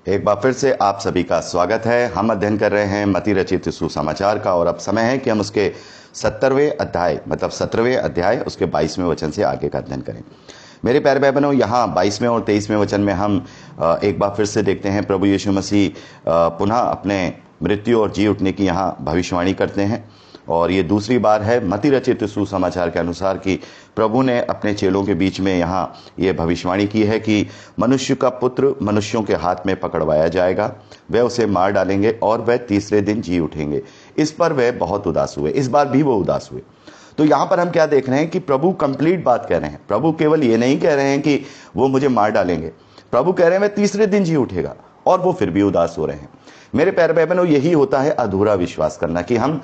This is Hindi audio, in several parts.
एक बार फिर से आप सभी का स्वागत है। हम अध्ययन कर रहे हैं मती रचित सुसमाचार का और अब समय है कि हम उसके 17वें अध्याय उसके 22वें वचन से आगे का अध्ययन करें। मेरे प्यारे भाई बहनों, यहाँ 22वें और 23वें वचन में हम एक बार फिर से देखते हैं प्रभु यीशु मसीह पुनः अपने मृत्यु और जी उठने की यहाँ भविष्यवाणी करते हैं। और ये दूसरी बार है मती रचित सुसमाचार के अनुसार कि प्रभु ने अपने चेलों के बीच में यहाँ ये भविष्यवाणी की है कि मनुष्य का पुत्र मनुष्यों के हाथ में पकड़वाया जाएगा, वे उसे मार डालेंगे और वह तीसरे दिन जी उठेंगे। इस पर वे बहुत उदास हुए। इस बार भी वो उदास हुए। तो यहाँ पर हम क्या देख रहे हैं कि प्रभु कंप्लीट बात कह रहे हैं। प्रभु केवल ये नहीं कह रहे हैं कि वो मुझे मार डालेंगे, प्रभु कह रहे हैं वह तीसरे दिन जी उठेगा, और वो फिर भी उदास हो रहे हैं। मेरे प्यारे भाई बहनों, यही होता है अधूरा विश्वास करना कि हम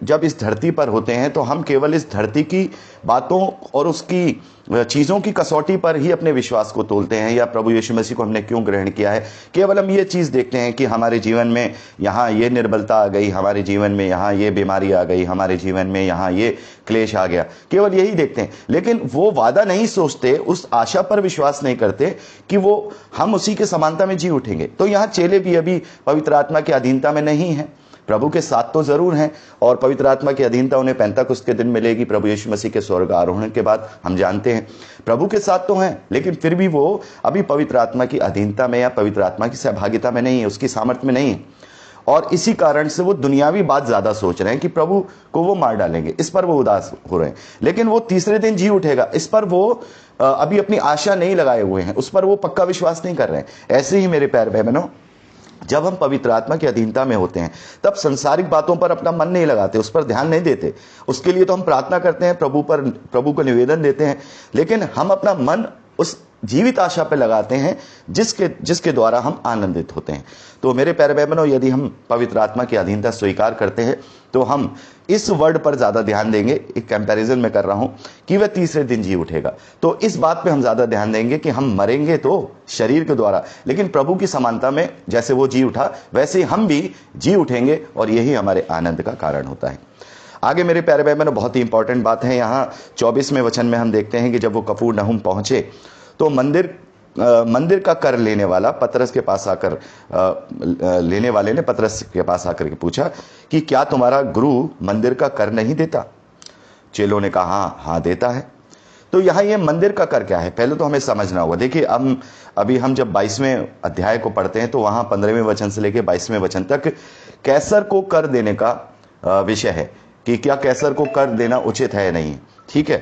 जब इस धरती पर होते हैं तो हम केवल इस धरती की बातों और उसकी चीज़ों की कसौटी पर ही अपने विश्वास को तोलते हैं, या प्रभु यीशु मसीह को हमने क्यों ग्रहण किया है। केवल हम ये चीज़ देखते हैं कि हमारे जीवन में यहाँ ये निर्बलता आ गई, हमारे जीवन में यहाँ ये बीमारी आ गई, हमारे जीवन में यहाँ ये क्लेश आ गया, केवल यही देखते हैं। लेकिन वो वादा नहीं सोचते, उस आशा पर विश्वास नहीं करते कि वो हम उसी के समानता में जी उठेंगे। तो यहाँ चेले भी अभी पवित्र आत्मा की अधीनता में नहीं है, प्रभु के साथ तो जरूर हैं, और पवित्र आत्मा की अधीनता उन्हें पेंतकुस्त के दिन मिलेगी प्रभु यीशु मसीह के स्वर्ग आरोहण के बाद। हम जानते हैं प्रभु के साथ तो हैं, लेकिन फिर भी वो अभी पवित्र आत्मा की अधीनता में या पवित्र आत्मा की सहभागिता में नहीं है, उसकी सामर्थ्य में नहीं है। और इसी कारण से वो दुनियावी बात ज्यादा सोच रहे हैं कि प्रभु को वो मार डालेंगे, इस पर वो उदास हो रहे हैं। लेकिन वो तीसरे दिन जी उठेगा, इस पर वो अभी अपनी आशा नहीं लगाए हुए हैं, उस पर वो पक्का विश्वास नहीं कर रहे हैं। ऐसे ही मेरे प्यारे भाई बहनों, जब हम पवित्र आत्मा की अधीनता में होते हैं तब संसारिक बातों पर अपना मन नहीं लगाते, उस पर ध्यान नहीं देते। उसके लिए तो हम प्रार्थना करते हैं, प्रभु को निवेदन देते हैं, लेकिन हम अपना मन उस जीवित आशा पर लगाते हैं जिसके द्वारा हम आनंदित होते हैं। तो मेरे प्यारे भाई बहनों, यदि हम पवित्र आत्मा की अधीनता स्वीकार करते हैं तो हम इस वर्ड पर ज्यादा ध्यान देंगे। एक कंपैरिजन में कर रहा हूं कि वह तीसरे दिन जी उठेगा, तो इस बात पे हम ज्यादा ध्यान देंगे कि हम मरेंगे तो शरीर के द्वारा, लेकिन प्रभु की समानता में जैसे वो जी उठा वैसे ही हम भी जी उठेंगे, और यही हमारे आनंद का कारण होता है। आगे मेरे प्यारे भाई बहनों, बहुत ही इंपॉर्टेंट बात है। यहाँ 24वें वचन में हम देखते हैं कि जब वो कफरनहूम पहुंचे तो मंदिर का कर लेने वाला पतरस के पास आकर लेने वाले ने पतरस के पास आकर के पूछा कि क्या तुम्हारा गुरु मंदिर का कर नहीं देता? चेलों ने कहा हाँ देता है। तो यहाँ ये मंदिर का कर क्या है, पहले तो हमें समझना होगा। देखिए अभी हम जब 22वें अध्याय को पढ़ते हैं तो वहां 15वें वचन से लेकर 22वें वचन तक कैसर को कर देने का विषय है कि क्या कैसर को कर देना उचित है या नहीं। ठीक है,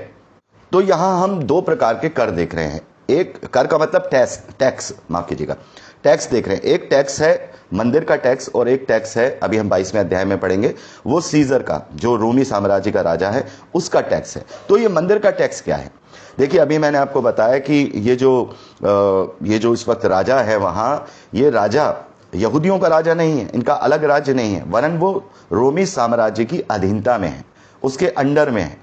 तो यहां हम दो प्रकार के कर देख रहे हैं। एक कर का मतलब टैक्स टैक्स देख रहे हैं। एक टैक्स है मंदिर का टैक्स, और एक टैक्स है, अभी हम 22वें अध्याय में पढ़ेंगे, वो सीजर का, जो रोमी साम्राज्य का राजा है, उसका टैक्स है। तो ये मंदिर का टैक्स क्या है? देखिए, अभी मैंने आपको बताया कि ये जो इस वक्त राजा है वहां, ये राजा यहूदियों का राजा नहीं है, इनका अलग राज्य नहीं है, वरन वो रोमी साम्राज्य की अधीनता में है, उसके अंडर में है।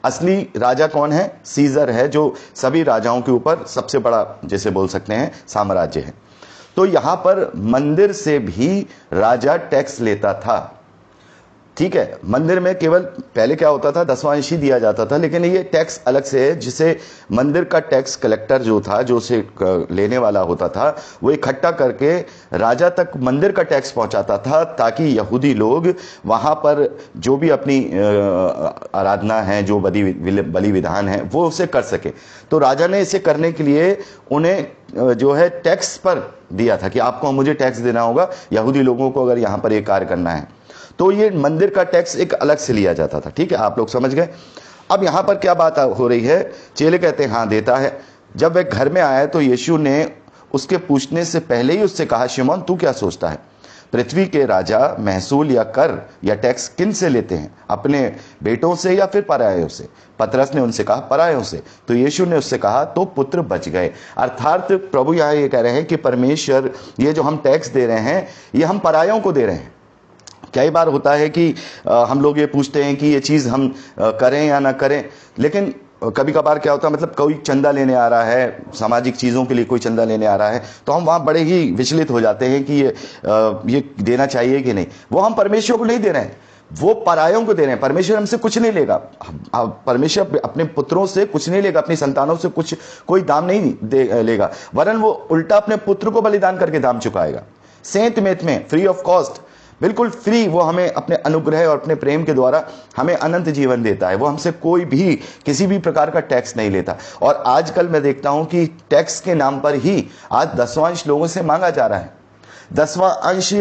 असली राजा कौन है? सीजर है, जो सभी राजाओं के ऊपर सबसे बड़ा, जैसे बोल सकते हैं, साम्राज्य है। तो यहां पर मंदिर से भी राजा टैक्स लेता था। ठीक है, मंदिर में केवल पहले क्या होता था, 10वां अंश ही दिया जाता था, लेकिन ये टैक्स अलग से है, जिसे मंदिर का टैक्स कलेक्टर जो था, जो उसे लेने वाला होता था, वो इकट्ठा करके राजा तक मंदिर का टैक्स पहुंचाता था, ताकि यहूदी लोग वहां पर जो भी अपनी आराधना है, जो बलि विधान है, वो उसे कर सके। तो राजा ने इसे करने के लिए उन्हें जो है टैक्स पर दिया था कि आपको मुझे टैक्स देना होगा यहूदी लोगों को, अगर यहां पर ये कार्य करना है। तो ये मंदिर का टैक्स एक अलग से लिया जाता था। ठीक है, आप लोग समझ गए। अब यहां पर क्या बात हो रही है? चेले कहते हैं हाँ देता है। जब वह घर में आया तो यीशु ने उसके पूछने से पहले ही उससे कहा, शिमोन तू क्या सोचता है, पृथ्वी के राजा महसूल या कर या टैक्स किन से लेते हैं, अपने बेटों से या फिर परायों से? पतरस ने उनसे कहा परायों से। तो यीशु ने उससे कहा तो पुत्र बच गए। अर्थात प्रभु यहाँ ये कह रहे हैं कि परमेश्वर, ये जो हम टैक्स दे रहे हैं, ये हम परायों को दे रहे हैं। कई बार होता है कि हम लोग ये पूछते हैं कि ये चीज़ हम करें या ना करें, लेकिन कभी कभार क्या होता है, मतलब कोई चंदा लेने आ रहा है, सामाजिक चीज़ों के लिए कोई चंदा लेने आ रहा है, तो हम वहाँ बड़े ही विचलित हो जाते हैं कि ये देना चाहिए कि नहीं। वो हम परमेश्वर को नहीं दे रहे हैं, वो परायों को दे रहे हैं। परमेश्वर हमसे कुछ नहीं लेगा, परमेश्वर अपने पुत्रों से कुछ नहीं लेगा, अपनी संतानों से कुछ कोई दाम नहीं लेगा, वरन वो उल्टा अपने पुत्र को बलिदान करके दाम चुकाएगा। सेंत मेत में फ्री ऑफ कॉस्ट, बिल्कुल फ्री वो हमें अपने अनुग्रह और अपने प्रेम के द्वारा हमें अनंत जीवन देता है। वो हमसे कोई भी किसी भी प्रकार का टैक्स नहीं लेता। और आजकल मैं देखता हूं कि टैक्स के नाम पर ही आज 10वां अंश लोगों से मांगा जा रहा है। 10वां अंश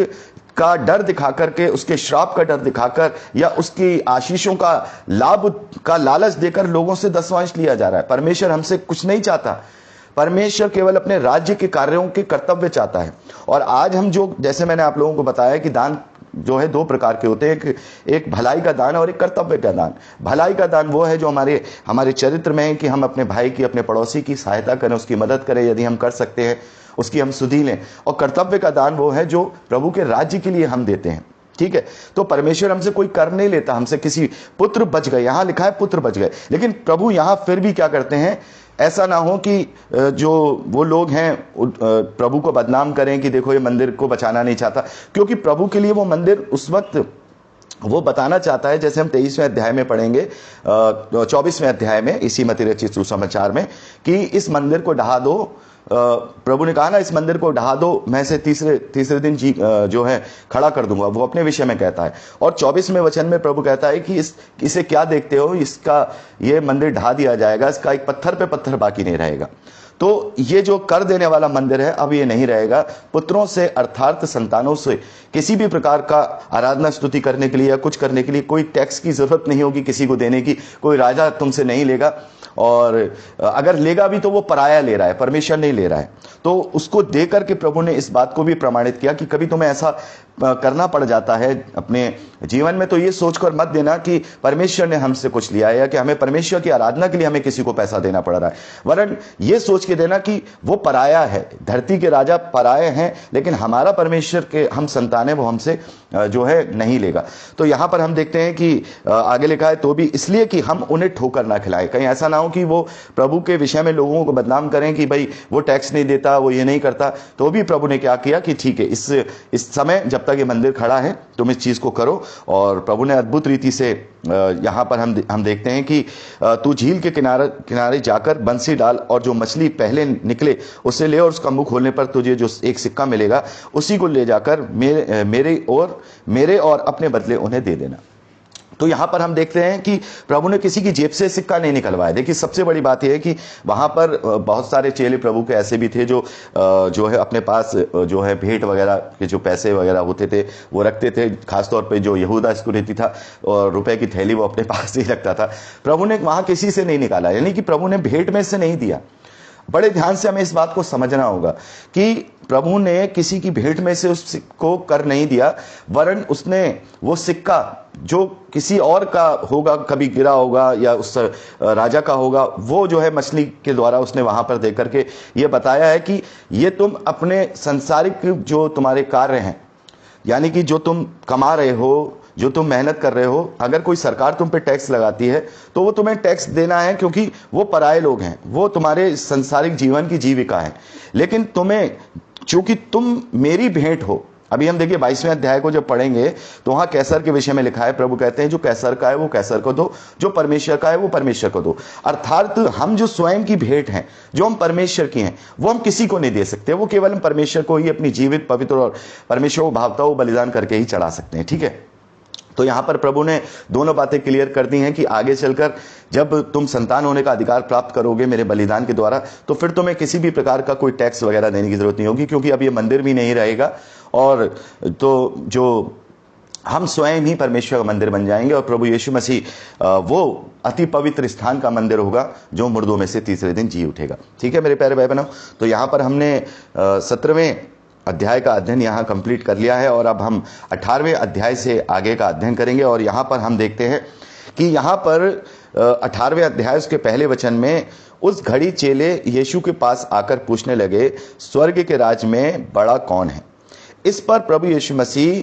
का डर दिखा करके, उसके श्राप का डर दिखाकर या उसकी आशीषों का लाभ का लालच देकर लोगों से 10वां अंश लिया जा रहा है। परमेश्वर हमसे कुछ नहीं चाहता, परमेश्वर केवल अपने राज्य के कार्यों के कर्तव्य चाहता है। और आज हम जो, जैसे मैंने आप लोगों को बताया कि दान जो है 2 प्रकार के होते हैं, एक भलाई का दान और एक कर्तव्य का दान। भलाई का दान वो है जो हमारे चरित्र में है कि हम अपने भाई की, अपने पड़ोसी की सहायता करें, उसकी मदद करें, यदि हम कर सकते हैं उसकी हम सुधि लें। और कर्तव्य का दान वो है जो प्रभु के राज्य के लिए हम देते हैं। ठीक है, तो परमेश्वर हमसे कोई कर नहीं लेता, हमसे किसी पुत्र बच गए, यहां लिखा है पुत्र बच गए, लेकिन प्रभु यहां फिर भी क्या करते हैं, ऐसा ना हो कि जो वो लोग हैं प्रभु को बदनाम करें कि देखो ये मंदिर को बचाना नहीं चाहता, क्योंकि प्रभु के लिए वो मंदिर उस वक्त वो बताना चाहता है, जैसे हम 23वें अध्याय में पढ़ेंगे, 24वें अध्याय में इसी मत्ती रचित सुसमाचार में, कि इस मंदिर को ढहा दो। प्रभु ने कहा ना, इस मंदिर को ढहा दो, मैं इसे तीसरे दिन जो है खड़ा कर दूंगा, वो अपने विषय में कहता है। और 24वें वचन में प्रभु कहता है कि इसे क्या देखते हो, इसका ये मंदिर ढा दिया जाएगा, इसका एक पत्थर पे पत्थर बाकी नहीं रहेगा। तो ये जो कर देने वाला मंदिर है अब ये नहीं रहेगा। पुत्रों से अर्थात संतानों से किसी भी प्रकार का आराधना स्तुति करने के लिए या कुछ करने के लिए कोई टैक्स की जरूरत नहीं होगी किसी को देने की। कोई राजा तुमसे नहीं लेगा, और अगर लेगा भी तो वो पराया ले रहा है, परमेश्वर नहीं ले रहा है। तो उसको देकर के प्रभु ने इस बात को भी प्रमाणित किया कि कभी तुम्हें ऐसा करना पड़ जाता है अपने जीवन में तो ये सोचकर मत देना कि परमेश्वर ने हमसे कुछ लिया है या कि हमें परमेश्वर की आराधना के लिए हमें किसी को पैसा देना पड़ रहा है, वरन ये सोच के देना कि वो पराया है, धरती के राजा पराये हैं, लेकिन हमारा परमेश्वर के हम संतान है, वो हमसे जो है नहीं लेगा। तो यहां पर हम देखते हैं कि आगे लिखा है, तो भी इसलिए कि हम उन्हें ठोकर ना खिलाएं। कहीं ऐसा ना हो कि वो प्रभु के विषय में लोगों को बदनाम करें कि भाई वो टैक्स नहीं देता, वो ये नहीं करता। तो भी प्रभु ने क्या किया कि ठीक है, इस समय जब तक ये मंदिर खड़ा है तुम इस चीज को करो। और प्रभु ने अद्भुत रीति से यहां पर हम देखते हैं कि तू झील के किनारे जाकर बंसी डाल और जो मछली पहले निकले उससे ले, और उसका मुंह खोलने पर तुझे जो एक सिक्का मिलेगा उसी को ले जाकर मेरे और अपने बदले उन्हें दे देना। तो यहां पर हम देखते हैं कि प्रभु ने किसी की जेब से सिक्का नहीं निकलवाया। देखिए सबसे बड़ी बात यह है कि वहां पर बहुत सारे चेले प्रभु के ऐसे भी थे जो है अपने पास जो है भेंट वगैरह के जो पैसे वगैरह होते थे वो रखते थे। खासतौर पे जो यहूदा इस्करियोती था और रुपए की थैली वो अपने पास ही रखता था। प्रभु ने वहां किसी से नहीं निकाला, यानी कि प्रभु ने भेंट में से नहीं दिया। बड़े ध्यान से हमें इस बात को समझना होगा कि प्रभु ने किसी की भेंट में से उसको कर नहीं दिया, वरन उसने वो सिक्का जो किसी और का होगा, कभी गिरा होगा या उस राजा का होगा, वो जो है मछली के द्वारा उसने वहां पर देकर के ये बताया है कि ये तुम अपने संसारिक जो तुम्हारे कार्य हैं, यानी कि जो तुम कमा रहे हो, जो तुम मेहनत कर रहे हो, अगर कोई सरकार तुम पे टैक्स लगाती है तो वो तुम्हें टैक्स देना है, क्योंकि वो पराये लोग हैं, वो तुम्हारे संसारिक जीवन की जीविका है। लेकिन तुम्हें, चूंकि तुम मेरी भेंट हो, अभी हम देखिए 22वें अध्याय को जब पढ़ेंगे तो वहां कैसर के विषय में लिखा है। प्रभु कहते हैं जो कैसर का है वो कैसर को दो, जो परमेश्वर का है वो परमेश्वर को दो। अर्थात हम जो स्वयं की भेंट हैं, जो हम परमेश्वर की हैं, वो हम किसी को नहीं दे सकते। वो केवल हम परमेश्वर को ही अपनी जीवित, पवित्र और परमेश्वर को भावता हुआ बलिदान करके ही चढ़ा सकते हैं। ठीक है, तो यहां पर प्रभु ने दोनों बातें क्लियर कर दी हैं कि आगे चलकर जब तुम संतान होने का अधिकार प्राप्त करोगे मेरे बलिदान के द्वारा, तो फिर तुम्हें किसी भी प्रकार का कोई टैक्स वगैरह देने की जरूरत नहीं होगी, क्योंकि अब ये मंदिर भी नहीं रहेगा। और तो जो हम स्वयं ही परमेश्वर का मंदिर बन जाएंगे और प्रभु यीशु मसीह वो अति पवित्र स्थान का मंदिर होगा जो मुर्दों में से तीसरे दिन जी उठेगा। ठीक है मेरे प्यारे भाई बहनों, तो यहाँ पर हमने 17वें अध्याय का अध्ययन यहाँ कंप्लीट कर लिया है और अब हम 18वें अध्याय से आगे का अध्ययन करेंगे। और यहाँ पर हम देखते हैं कि यहाँ पर 18वें अध्याय उसके पहले वचन में, उस घड़ी चेले यीशु के पास आकर पूछने लगे, स्वर्ग के राज में बड़ा कौन है? इस पर प्रभु यीशु मसीह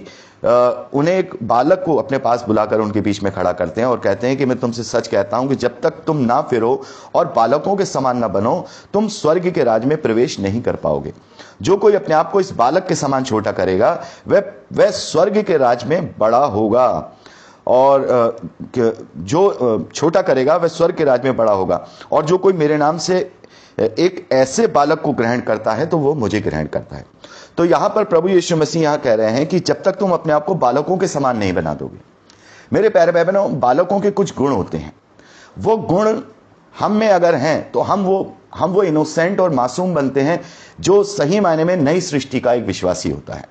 उन्हें एक बालक को अपने पास बुलाकर उनके बीच में खड़ा करते हैं और कहते हैं कि मैं तुमसे सच कहता हूं कि जब तक तुम ना फिरो और बालकों के समान ना बनो, तुम स्वर्ग के राज में प्रवेश नहीं कर पाओगे। जो कोई अपने आप को इस बालक के समान छोटा करेगा वह स्वर्ग के राज में बड़ा होगा। और जो छोटा करेगा वह स्वर्ग के राज्य में बड़ा होगा। और जो कोई मेरे नाम से एक ऐसे बालक को ग्रहण करता है तो वो मुझे ग्रहण करता है। तो यहां पर प्रभु यीशु मसीह यहां कह रहे हैं कि जब तक तुम अपने आप को बालकों के समान नहीं बना दोगे। मेरे प्यारे भाई बहनों, बालकों के कुछ गुण होते हैं, वो गुण हम में अगर हैं तो हम वो इनोसेंट और मासूम बनते हैं, जो सही मायने में नई सृष्टि का एक विश्वासी होता है।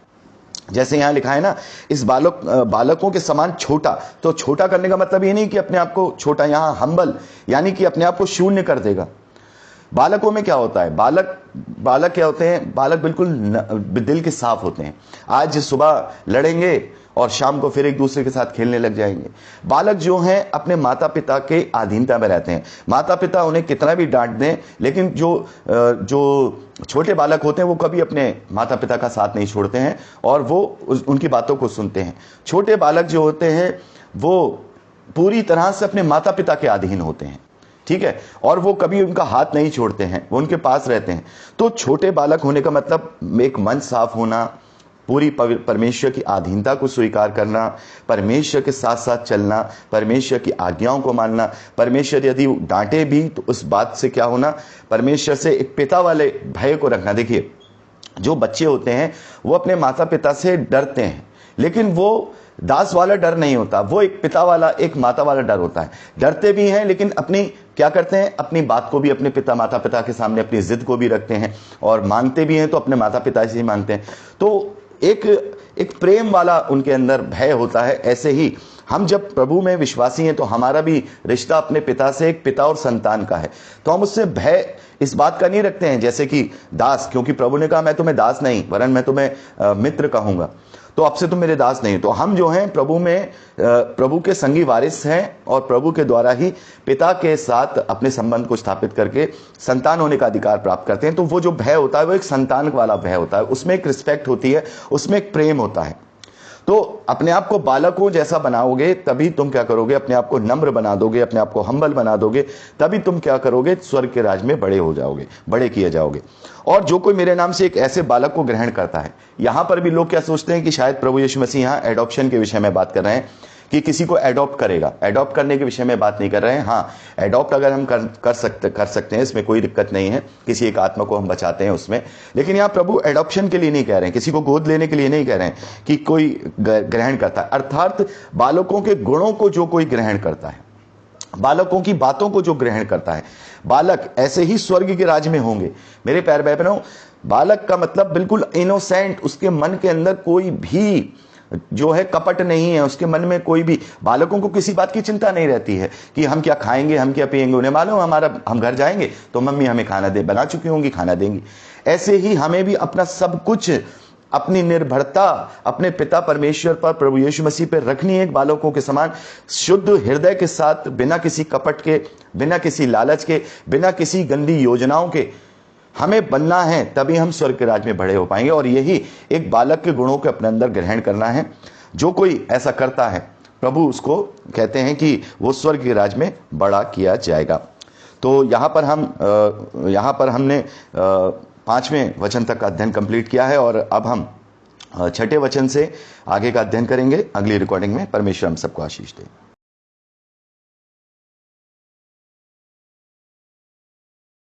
जैसे यहां लिखा है ना, इस बालकों के समान छोटा, तो छोटा करने का मतलब ये नहीं कि अपने आप को छोटा, यहां हम्बल यानी कि अपने आप को शून्य कर देगा। बालकों में क्या होता है, बालक क्या होते हैं, बालक बिल्कुल दिल के साफ होते हैं। आज सुबह लड़ेंगे और शाम को फिर एक दूसरे के साथ खेलने लग जाएंगे। बालक जो हैं अपने माता पिता के अधीनता में रहते हैं। माता पिता उन्हें कितना भी डांट दें, लेकिन जो छोटे बालक होते हैं वो कभी अपने माता पिता का साथ नहीं छोड़ते हैं और वो उनकी बातों को सुनते हैं। छोटे बालक जो होते हैं वो पूरी तरह से अपने माता पिता के अधीन होते हैं, ठीक है, और वो कभी उनका हाथ नहीं छोड़ते हैं, वो उनके पास रहते हैं। तो छोटे बालक होने का मतलब एक मन साफ होना, पूरी परमेश्वर की अधीनता को स्वीकार करना, परमेश्वर के साथ साथ चलना, परमेश्वर की आज्ञाओं को मानना, परमेश्वर यदि डांटे भी तो उस बात से क्या होना, परमेश्वर से एक पिता वाले भय को रखना। देखिए, जो बच्चे होते हैं वो अपने माता पिता से डरते हैं, लेकिन वो दास वाला डर नहीं होता, वो एक पिता वाला, एक माता वाला डर होता है। डरते भी हैं लेकिन अपनी क्या करते हैं, अपनी बात को भी अपने माता पिता के सामने अपनी जिद को भी रखते हैं, और मांगते भी हैं तो अपने माता पिता से ही मांगते हैं। तो एक प्रेम वाला उनके अंदर भय होता है। ऐसे ही हम जब प्रभु में विश्वासी हैं तो हमारा भी रिश्ता अपने पिता से एक पिता और संतान का है, तो हम उससे भय इस बात का नहीं रखते हैं जैसे कि दास, क्योंकि प्रभु ने कहा मैं तुम्हें दास नहीं वरन मैं तुम्हें मित्र कहूंगा, तो अब से तुम मेरे दास नहीं। तो हम जो हैं प्रभु के संगी वारिस हैं और प्रभु के द्वारा ही पिता के साथ अपने संबंध को स्थापित करके संतान होने का अधिकार प्राप्त करते हैं। तो वो जो भय होता है वो एक संतान वाला भय होता है, उसमें एक रिस्पेक्ट होती है, उसमें एक प्रेम होता है। तो अपने आप को बालकों जैसा बनाओगे तभी तुम क्या करोगे, अपने आप को नम्र बना दोगे, अपने आप को हम्बल बना दोगे, तभी तुम क्या करोगे, स्वर्ग के राज में बड़े हो जाओगे, बड़े किए जाओगे। और जो कोई मेरे नाम से एक ऐसे बालक को ग्रहण करता है, यहां पर भी लोग क्या सोचते हैं कि शायद प्रभु यीशु मसीह यहां एडॉप्शन के विषय में बात कर रहे हैं कि किसी को एडॉप्ट करेगा। एडॉप्ट करने के विषय में बात नहीं कर रहे हैं। हाँ, एडॉप्ट अगर हम कर सकते हैं, इसमें कोई दिक्कत नहीं है, किसी एक आत्मा को हम बचाते हैं उसमें। लेकिन यहाँ प्रभु एडॉप्शन के लिए नहीं कह रहे हैं, किसी को गोद लेने के लिए नहीं कह रहे हैं कि कोई ग्रहण करता है। अर्थात बालकों के गुणों को जो कोई ग्रहण करता है, बालकों की बातों को जो ग्रहण करता है, बालक ऐसे ही स्वर्ग के राज्य में होंगे। मेरे प्यारे भाई बहनों, बालक का मतलब बिल्कुल इनोसेंट, उसके मन के अंदर कोई भी जो है कपट नहीं है, उसके मन में कोई भी, बालकों को किसी बात की चिंता नहीं रहती है कि हम क्या खाएंगे, हम क्या पिएंगे। उन्हें मालूम हम घर जाएंगे तो मम्मी हमें खाना बना चुकी होंगी, खाना देंगी। ऐसे ही हमें भी अपना सब कुछ, अपनी निर्भरता अपने पिता परमेश्वर पर, प्रभु यीशु मसीह पर रखनी है, बालकों के समान शुद्ध हृदय के साथ, बिना किसी कपट के, बिना किसी लालच के, बिना किसी गंदी योजनाओं के हमें बनना है, तभी हम स्वर्ग के राज में बड़े हो पाएंगे। और यही एक बालक के गुणों को अपने अंदर ग्रहण करना है। जो कोई ऐसा करता है, प्रभु उसको कहते हैं कि वो स्वर्ग के राज में बड़ा किया जाएगा। तो यहाँ पर हमने 5वें वचन तक का अध्ययन कंप्लीट किया है, और अब हम 6ठे वचन से आगे का अध्ययन करेंगे अगली रिकॉर्डिंग में। परमेश्वर हम सबको आशीष दे।